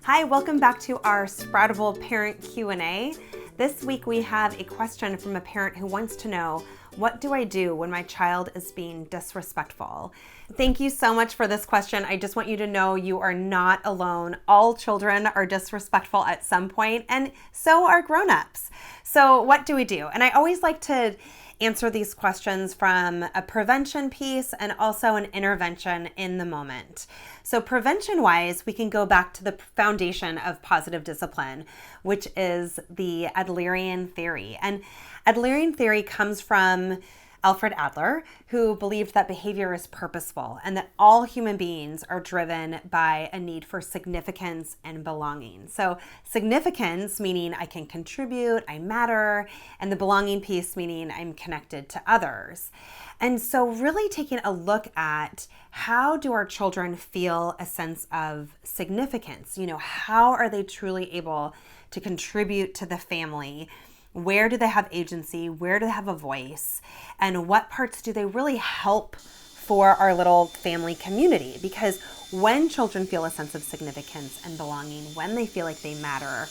Hi, welcome back to our Sproutable Parent Q&A. This week we have a question from a parent who wants to know, what do I do when my child is being disrespectful? Thank you so much for this question. I just want you to know you are not alone. All children are disrespectful at some point, and so are grown-ups. So what do we do? And I always like to answer these questions from a prevention piece and also an intervention in the moment. So prevention-wise, we can go back to the foundation of positive discipline, which is the Adlerian theory. And Adlerian theory comes from Alfred Adler, who believed that behavior is purposeful and that all human beings are driven by a need for significance and belonging. So significance meaning I can contribute, I matter, and the belonging piece meaning I'm connected to others. And so really taking a look at how do our children feel a sense of significance? How are they truly able to contribute to the family? Where do they have agency? Where do they have a voice? And what parts do they really help for our little family community? Because when children feel a sense of significance and belonging, when they feel like they matter,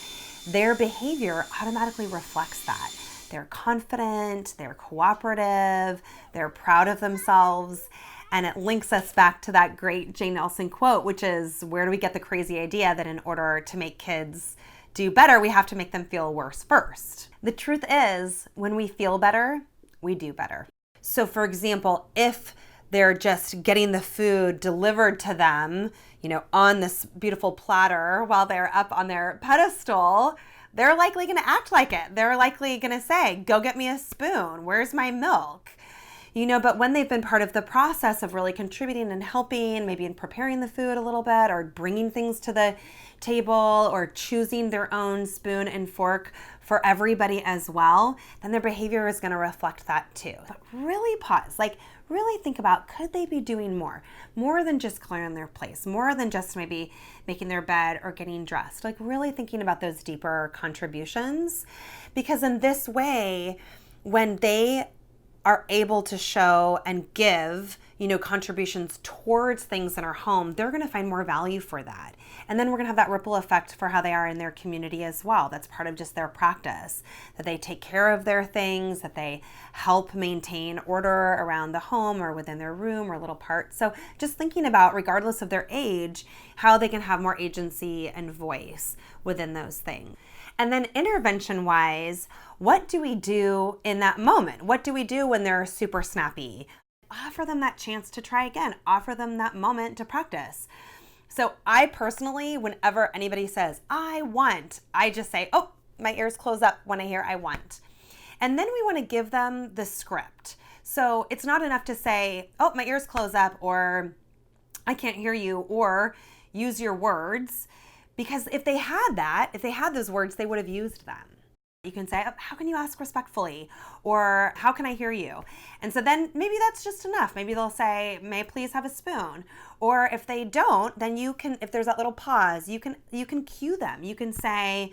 their behavior automatically reflects that. They're confident, they're cooperative, they're proud of themselves. And it links us back to that great Jane Nelson quote, which is, where do we get the crazy idea that in order to make kids do better, we have to make them feel worse first? The truth is, when we feel better, we do better. So for example, if they're just getting the food delivered to them, on this beautiful platter while they're up on their pedestal, they're likely going to act like it. They're likely going to say, go get me a spoon. Where's my milk? But when they've been part of the process of really contributing and helping, maybe in preparing the food a little bit or bringing things to the table or choosing their own spoon and fork for everybody as well, then their behavior is going to reflect that too. But really pause, really think about, could they be doing more than just clearing their place, more than just maybe making their bed or getting dressed, really thinking about those deeper contributions. Because in this way, when they are able to show and give, contributions towards things in our home, they're going to find more value for that. And then we're going to have that ripple effect for how they are in their community as well. That's part of just their practice, that they take care of their things, that they help maintain order around the home or within their room or little parts. So just thinking about, regardless of their age, how they can have more agency and voice within those things. And then intervention-wise, what do we do in that moment? What do we do when they're super snappy? Offer them that chance to try again. Offer them that moment to practice. So I personally, whenever anybody says, I want, I just say, oh, my ears close up when I hear I want. And then we want to give them the script. So it's not enough to say, oh, my ears close up, or I can't hear you, or use your words. Because if they had those words, they would have used them. You can say, oh, how can you ask respectfully? Or how can I hear you? And so then maybe that's just enough. Maybe they'll say, may I please have a spoon? Or if they don't, then you can, if there's that little pause, you can cue them. You can say,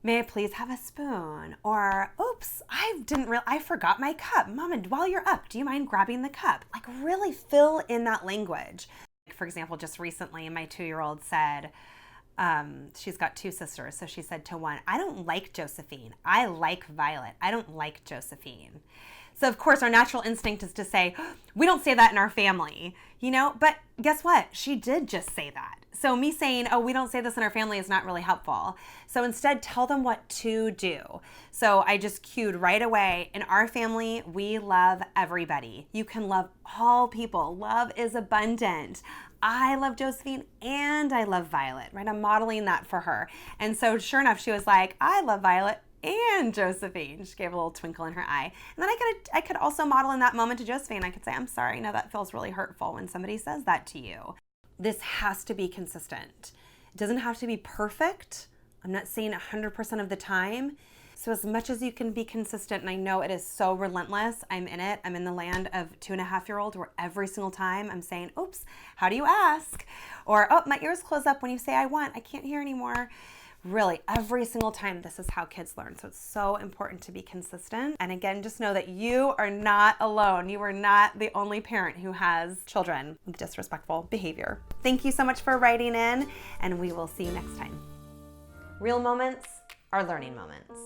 may I please have a spoon? Or, oops, I forgot my cup. Mom, and while you're up, do you mind grabbing the cup? Really fill in that language. For example, just recently, my 2-year-old said, she's got 2 sisters. So she said to one, I don't like Josephine. I like Violet. I don't like Josephine. So of course our natural instinct is to say, we don't say that in our family, but guess what? She did just say that. So me saying, oh, we don't say this in our family is not really helpful. So instead tell them what to do. So I just cued right away, in our family, we love everybody. You can love all people. Love is abundant. I love Josephine and I love Violet, right? I'm modeling that for her. And so sure enough, she was like, I love Violet and Josephine. She gave a little twinkle in her eye. And then I could also model in that moment to Josephine. I could say, I'm sorry, no, that feels really hurtful when somebody says that to you. This has to be consistent. It doesn't have to be perfect. I'm not saying 100% of the time. So as much as you can be consistent, and I know it is so relentless, I'm in it. I'm in the land of 2.5-year-old where every single time I'm saying, oops, how do you ask? Or, oh, my ears close up when you say I want. I can't hear anymore. really every single time, this is how kids learn. So it's so important to be consistent. And again, just know that you are not alone. You are not the only parent who has children with disrespectful behavior. Thank you so much for writing in, and we will see you next time. Real moments are learning moments.